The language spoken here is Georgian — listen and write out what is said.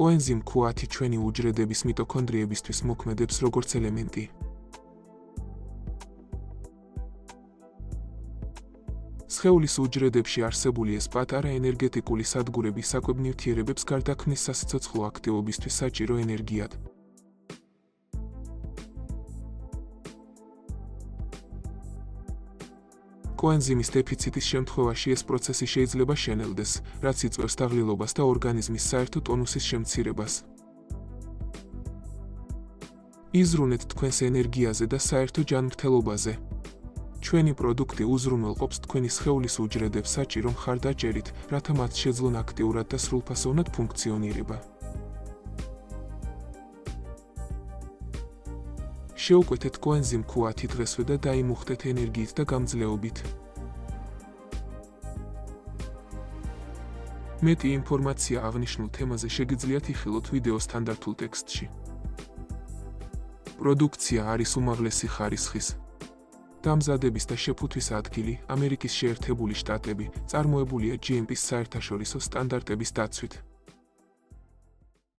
კოენზიმ Q10 ჩვენი უჯრედების მიტოქონდრიებისთვის მოქმედებს როგორც ელემენტი. სხეულის უჯრედებში არსებული ეს პატარა ენერგეტიკული სადგურები საკვებნივთიერებებს გარდაქმნის სასიცოცხლო აქტივობისთვის საჭირო ენერგიად. კოენზიმის დეფიციტის შემთხვევაში ეს პროცესი შეიძლება შენელდეს, რაც იწვევს დაღლილობას და ორგანიზმის საერთო ტონუსის შემცირებას. იზრუნეთ თქვენს ენერგიაზე და საერთო ჯანმრთელობაზე. ჩვენი პროდუქტი უზრუნველყოფს თქვენი სხეულის უჯრედებს საჭირო მხარდაჭერით, რათა მათ შეძლონ აქტიურად და სრულფასოვნად ფუნქციონირება. შეუკვეთეთ კოენზიმ Q10 დღესვე და დაიმუხტეთ ენერგიით და გამძლეობით. მეტი ინფორმაცია აღნიშნულ თემაზე შეგიძლიათ იხილოთ ვიდეოს სტანდარტულ ტექსტში. პროდუქცია არის უმაღლესი ხარისხის. დამზადების და შეფუთვის ადგილი, ამერიკის შეერთებული შტატები, წარმოებულია GMP-ის საერთაშორისო სტანდარტების დაცვით.